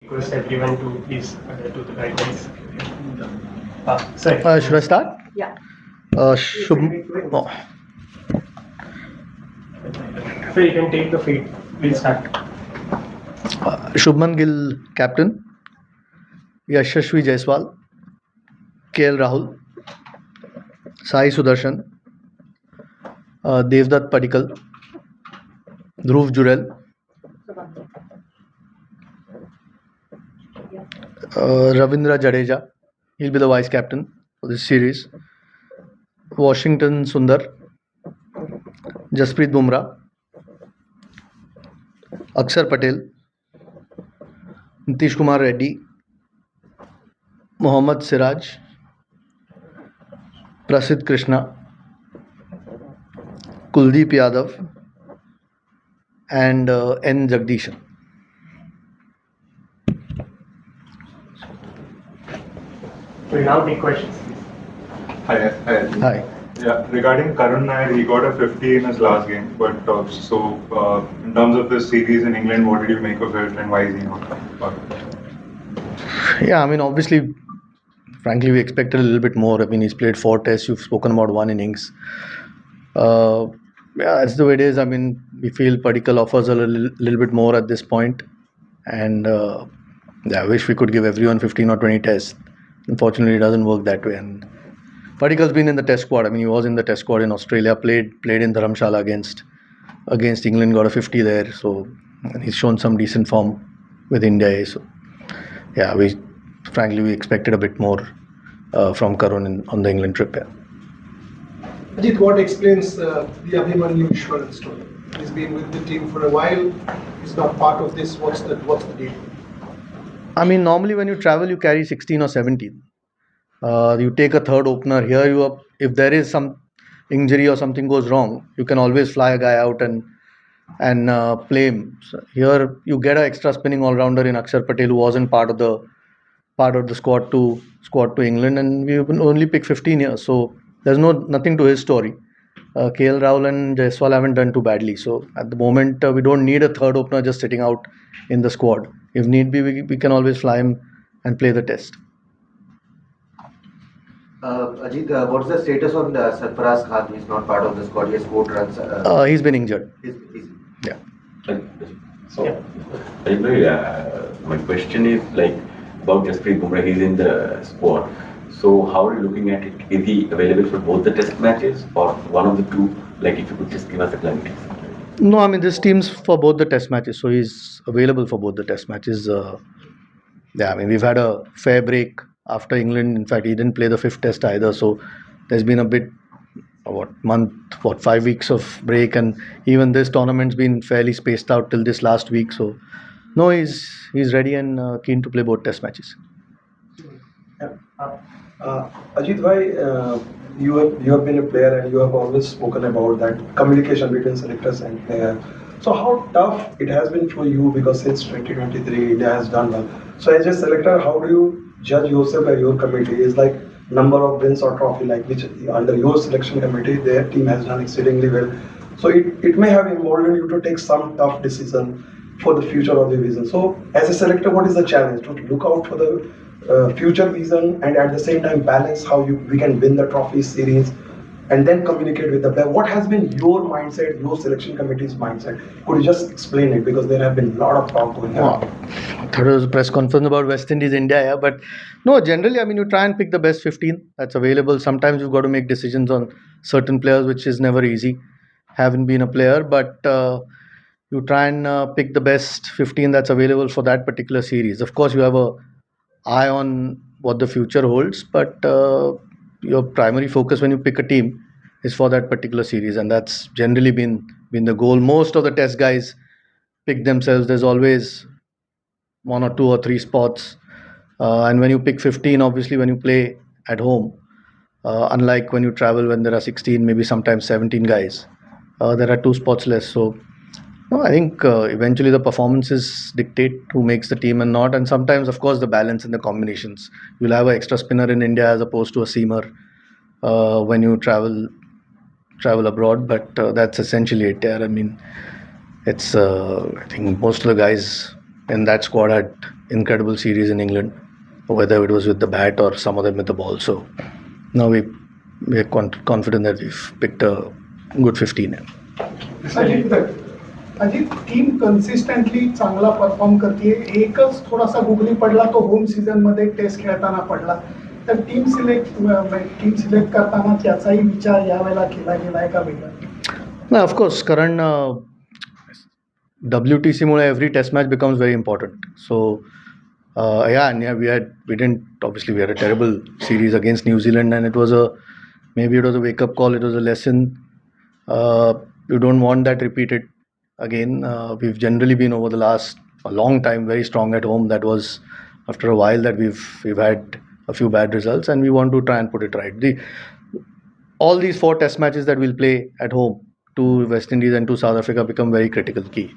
Request everyone to please adhere to the guidelines. Should I start? Yeah. Oh, So you can take the feed. We'll start. Shubman Gill, captain. Yashashvi Jaiswal, KL Rahul, Sai Sudarshan, Devdutt Padikkal, Dhruv Jurel, Ravindra Jadeja. He'll be the vice captain for this series. Washington Sundar, Jasprit Bumrah, Akshar Patel, Nitish Kumar Reddy, Mohammad Siraj, Prasidh Krishna, Kuldeep Yadav, and N. Jagdishan. We'll now take questions. Hi. Hi. Yeah, regarding Karun Nair, he got a 50 in his last game. But in terms of this series in England, what did you make of it, and why is he not? Yeah, I mean, obviously, frankly, we expected a little bit more. I mean, he's played 4 tests. You've spoken about 1 innings. Yeah, that's the way it is. I mean, we feel Padikkal offers a little bit more at this point. And yeah, I wish we could give everyone 15 or 20 tests. Unfortunately, it doesn't work that way. And Padikkal's been in the test squad. I mean, he was in the test squad in Australia, played in Dharamshala against England, got a 50 there. So and he's shown some decent form with India. So yeah, we expected a bit more from Karun on the England trip. Yeah. Ajit, what explains the Abhimanyu Vishwaran story? He's been with the team for a while. He's not part of this. What's the deal? I mean, normally when you travel, you carry 16 or 17. You take a third opener. Here, if there is some injury or something goes wrong, you can always fly a guy out and play him. So here, you get an extra spinning all-rounder in Akshar Patel, who wasn't part of the squad to England, and we only pick 15 here. So there's nothing to his story. KL Rahul and Jaiswal haven't done too badly. So at the moment, we don't need a third opener just sitting out in the squad. If need be, we can always fly him and play the test. Ajit, what's the status on Sarfaraz Khan? He's not part of the squad. He has 4 runs. He's been injured. Yeah. So, my question is about Jasprit Bumrah. He's in the squad. So how are you looking at it? Is he available for both the test matches or one of the two? If you could just give us a clarity. No, I mean, this team's for both the test matches, so he's available for both the test matches. Yeah, I mean, we've had a fair break after England. In fact, he didn't play the 5th test either, so there's been a bit, 5 weeks of break, and even this tournament's been fairly spaced out till this last week. So, no, he's ready and keen to play both test matches. Ajit, why you have been a player and you have always spoken about that communication between selectors and player. So how tough it has been for you, because since 2023 India has done well. So as a selector, how do you judge yourself and your committee? Is number of wins or trophy, which under your selection committee their team has done exceedingly well. So it may have emboldened you to take some tough decision for the future of the division. So as a selector, what is the challenge? To look out for the future vision and at the same time balance how we can win the trophy series and then communicate with the player. What has been your mindset, your selection committee's mindset? Could you just explain it, because there have been a lot of talk going on. I thought it was a press conference about West Indies India, yeah, but no, generally, I mean, you try and pick the best 15 that's available. Sometimes you've got to make decisions on certain players, which is never easy. Haven't been a player, but you try and pick the best 15 that's available for that particular series. Of course, you have a eye on what the future holds, but your primary focus when you pick a team is for that particular series, and that's generally been the goal. Most of the test guys pick themselves. There's always 1 or 2 or 3 spots, and when you pick 15, obviously when you play at home, unlike when you travel, when there are 16, maybe sometimes 17 guys, there are 2 spots less. So no, I think eventually the performances dictate who makes the team and not. And sometimes, of course, the balance in the combinations. You'll have an extra spinner in India as opposed to a seamer when you travel abroad. But that's essentially it. I mean, it's I think most of the guys in that squad had incredible series in England, whether it was with the bat or some of them with the ball. So now we are confident that we've picked a good 15. Ajit team consistently चांगला perform करते. एकच थोडासा googly पडला तो home season मध्ये test खेळताना पडला. तर टीम सिलेक्ट करताना त्याचाही विचार यावेळेला केला गेलाय का वेगळा? No, of course, कारण WTC Mule every test match becomes very important. So we had a terrible series against New Zealand, and it was a wake up call. It was a lesson. You don't want that repeated again. We've generally been over the last a long time very strong at home. That was after a while that we've had a few bad results, and we want to try and put it right. All these 4 test matches that we'll play at home to West Indies and to South Africa become very critical key.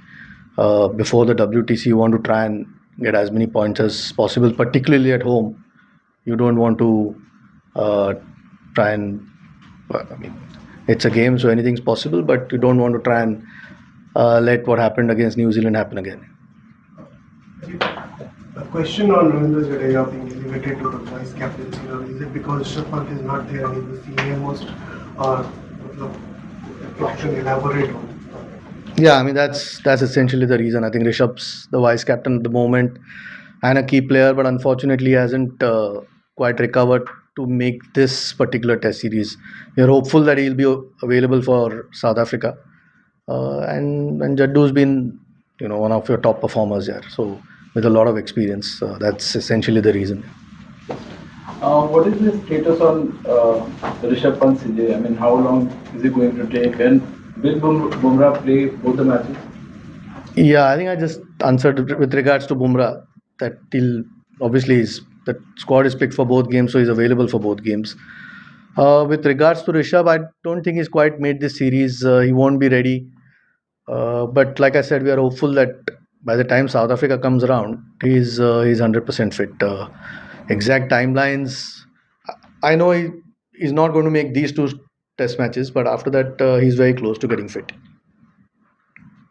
Before the WTC, you want to try and get as many points as possible, particularly at home. You don't want to try and, it's a game, so anything's possible, but you don't want to try and let what happened against New Zealand happen again. A question on Ravindra Jadeja being elevated to the vice captaincy. Is it because Rishabh Pant is not there and he's the senior most, or if you can elaborate on? Yeah, that's essentially the reason. I think Rishabh's the vice captain at the moment and a key player, but unfortunately he hasn't quite recovered to make this particular test series. We are hopeful that he'll be available for South Africa. And Jaddu's been, one of your top performers here. So with a lot of experience, that's essentially the reason. What is the status on Rishabh Pant's injury? I mean, how long is it going to take? And will Bumrah play both the matches? Yeah, I think I just answered with regards to Bumrah that the squad is picked for both games, so he's available for both games. With regards to Rishabh, I don't think he's quite made this series. He won't be ready. But like I said, we are hopeful that by the time South Africa comes around, he's 100% fit. Exact timelines, I know he's not going to make these 2 test matches, but after that he's very close to getting fit.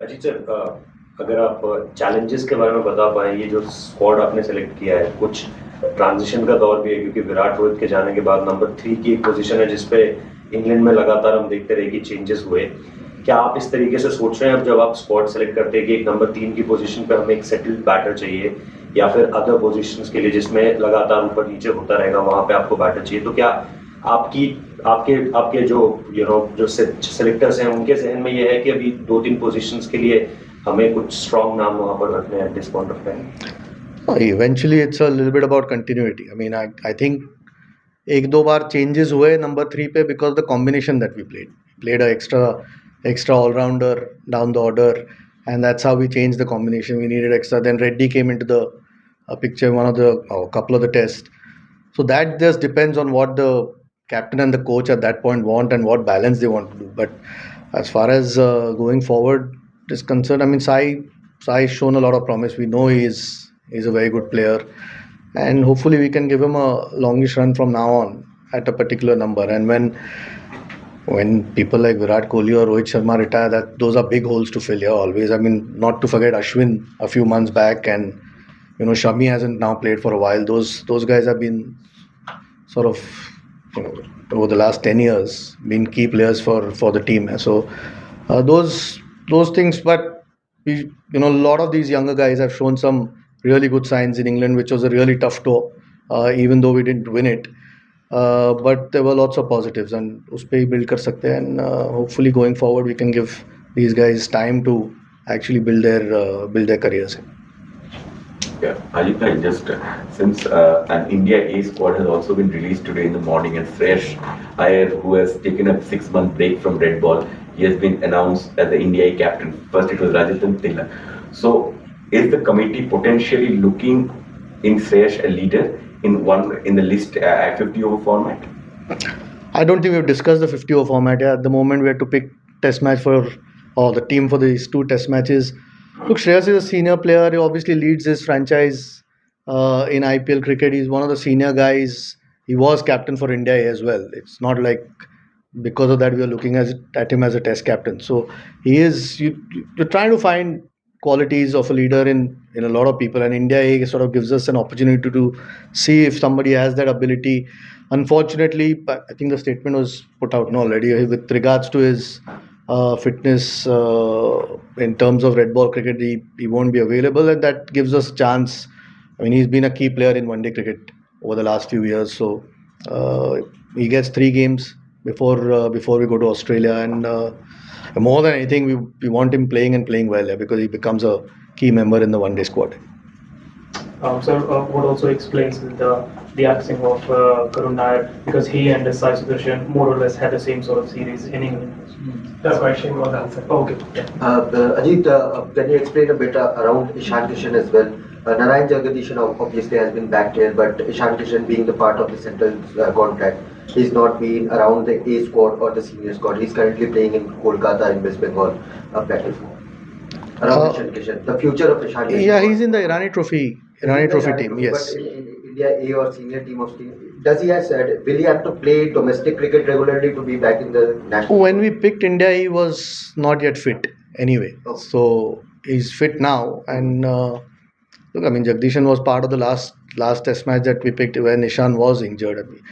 Ajit sir, अगर आप challenges के बारे में बता पाएं, ये जो squad आपने सेलेक्ट किया है, कुछ ट्रांजिशन का दौर भी है क्योंकि विराट रोहित के जाने के बाद नंबर 3 की एक पोजीशन है जिसपे इंग्लैंड में लगातार हम देखते रहे कि चेंजेस हुए. क्या आप इस तरीके से सोच रहे हैं अब जब आप स्क्वाड सेलेक्ट करते हैं कि एक नंबर 3 की पोजीशन पे हमें एक सेटल्ड बैटर चाहिए, या फिर अदर पोजीशंस के लिए जिसमें लगातार ऊपर नीचे होता रहेगा वहां पे आपको बैटर चाहिए? तो क्या आपके जो सेलेक्टर्स हैं उनके जहन में ये है कि अभी 2-3 पोजीशंस के लिए हमें कुछ स्ट्रॉन्ग नाम वहां पर रखने हैं at this point of time? Eventually it's a little bit about continuity. I think 1-2 bar changes हुए number 3 पे because the combination that we played. We played an extra all-rounder down the order, and that's how we changed the combination. We needed extra. Then Reddy came into the picture a couple of the tests. So that just depends on what the captain and the coach at that point want and what balance they want to do. But as far as going forward is concerned, Sai's shown a lot of promise. We know he's a very good player, and hopefully we can give him a longish run from now on at a particular number. And when people like Virat Kohli or Rohit Sharma retire, those are big holes to fill here always. Not to forget Ashwin a few months back, and Shami hasn't now played for a while. Those guys have been sort of over the last 10 years been key players for the team. So those things, but a lot of these younger guys have shown some really good signs in England, which was a really tough tour, even though we didn't win it. But there were lots of positives, and उसपे ही build कर सकते हैं, and hopefully going forward we can give these guys time to actually build their careers. Yeah, Ajit, just since an India A squad has also been released today in the morning, and Shreyas Iyer, who has taken a 6-month break from red ball, he has been announced as the India A captain. First it was Rajathan Tilla. So is the committee potentially looking in Shreyas a leader in the list at 50-over format? I don't think we've discussed the 50-over format yet. At the moment we have to pick the team for these 2 test matches. Look, Shreyas is a senior player. He obviously leads his franchise in IPL cricket. He's one of the senior guys. He was captain for India as well. It's not like because of that we are looking at him as a test captain. So he is. You're trying to find qualities of a leader in a lot of people, and India A sort of gives us an opportunity to see if somebody has that ability. Unfortunately, I think the statement was put out already with regards to his fitness in terms of red ball cricket. He won't be available, and that gives us a chance. I mean, he's been a key player in one-day cricket over the last few years, so he gets 3 games before we go to Australia, and more than anything, we want him playing and playing well, because he becomes a key member in the one-day squad. What also explains the axing of Karun Nair, because he and Sai Sudarshan more or less had the same sort of series in England. That question was answered. Okay. Ajit, can you explain a bit around Ishan Kishan as well? Narayan Jagdishan obviously has been backed here, but Ishan Kishan being the part of the central contract, he's not been around the A squad or the senior squad. He's currently playing in Kolkata in West Bengal battlefield. Around Ishan Kishan, the future of Ishan Kishan. Yeah, he's in the Irani Trophy team. Yes. But in India A or senior team of team, does he has said, will he have to play domestic cricket regularly to be back in the national? When we picked India, he was not yet fit anyway. Oh. So he's fit now, and look, I mean, Jagdishan was part of the last test match that we picked when Ishan was injured. I mean,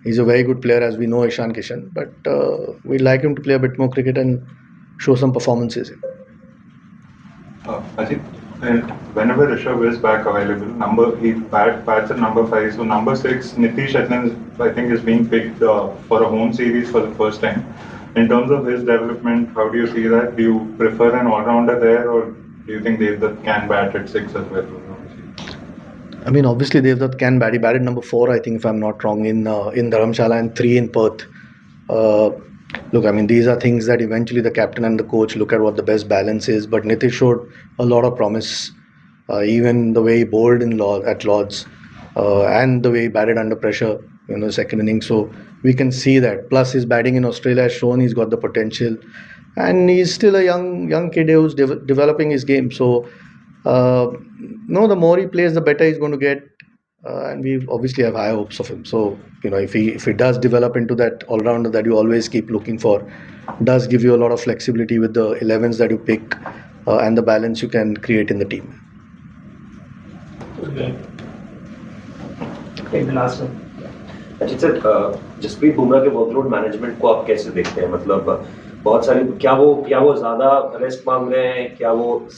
he's a very good player, as we know, Ishan Kishan, but we'd like him to play a bit more cricket and show some performances. Ajit, whenever Rishabh is back available, he bats at number 5. So number 6, Nitish Atlan, I think, is being picked for a home series for the first time. In terms of his development, how do you see that? Do you prefer an all-rounder there, or do you think Devdutt can bat at 6 as well? I mean, obviously Devdutt can bat. He batted number 4, I think, if I'm not wrong, in Dharamshala, and 3 in Perth. Look, I mean, these are things that eventually the captain and the coach look at what the best balance is. But Nitish showed a lot of promise, even the way he bowled at Lords, and the way he batted under pressure in the second innings. So we can see that. Plus, his batting in Australia has shown he's got the potential, and he's still a young kid who's developing his game. So the more he plays, the better he's going to get, and we obviously have high hopes of him. So if he does develop into that all-rounder that you always keep looking for, does give you a lot of flexibility with the 11s that you pick, and the balance you can create in the team. Okay. Take the last one. Ajit sir, Jasprit Bumrah के workload management को आप कैसे देखते हैं? मतलब बहुत सारे क्या वो ज्यादा रेस्ट मांग रहे हैं, क्या वो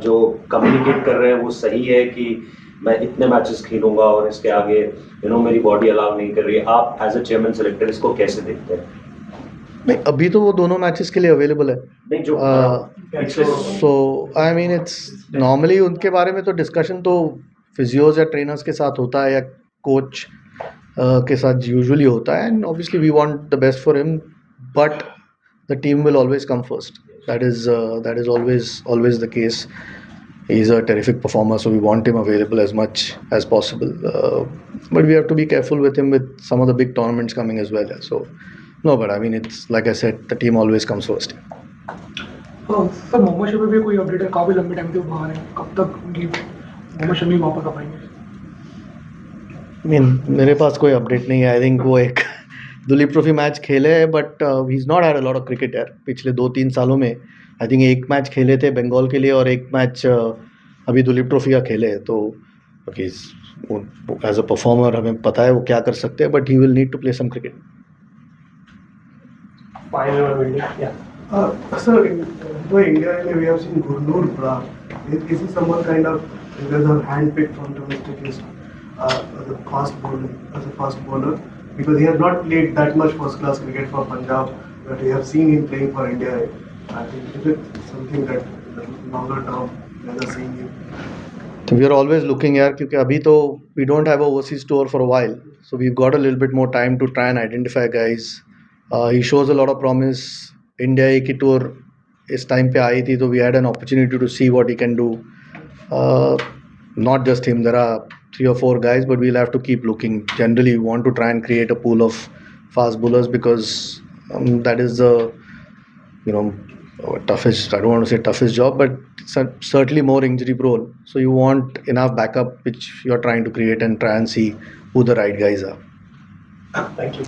जो कम्युनिकेट कर रहे हैं वो सही है कि मैं इतने मैचेस खेलूंगा और इसके आगे मेरी बॉडी अलाउ नहीं कर रही है? आप एज अ चेयरमैन सेलेक्टर इसको कैसे देखते हैं? नहीं, अभी तो वो दोनों मैचेस के लिए अवेलेबल है. नहीं, जो सो आई मीन इट्स नॉर्मली उनके बारे में तो डिस्कशन तो फिजियोज या ट्रेनर्स के साथ होता है, या कोच के साथ यूजुअली होता है, and obviously we want the best for him, but the team will always come first. That is always the case. He's a terrific performer, so we want him available as much as possible. But we have to be careful with him with some of the big tournaments coming as well. So, no, but I mean, it's like I said, the team always comes first. Sir, Mohammed Shami पे कोई update है? काफी लंबे time से बाहर है, कब तक मोहम्मद शमी वापस आ पाएंगे? I mean, मेरे पास कोई अपडेट नहीं है. आई थिंक वो एक दुलीप ट्रॉफी मैच खेले हैं, but he is not had a lot of cricket यार. पिछले 2-3 सालों में आई थिंक 1 मैच खेले थे बंगाल के लिए, और 1 मैच अभी दुलीप ट्रॉफी का खेले हैं. तो एज अ परफॉर्मर हमें पता है वो क्या कर सकते हैं, but he will need to play some cricket. Sir, in India, we have seen Gurnur Brar. Is he someone kind of hand-picked from domestic list as a fast bowler? Because he has not played that much first-class cricket for Punjab, but we have seen him playing for India. I think is it something that in the longer term we are seeing him? We are always looking here, क्योंकि अभी तो we don't have a overseas tour for a while, so we've got a little bit more time to try and identify guys. He shows a lot of promise. India A की tour इस time पे आई थी, तो we had an opportunity to see what he can do. Not just him, there are 3 or 4 guys, but we'll have to keep looking. Generally, we want to try and create a pool of fast bowlers, because that is the toughest, I don't want to say toughest job, but certainly more injury prone. So you want enough backup which you're trying to create, and try and see who the right guys are. Thank you.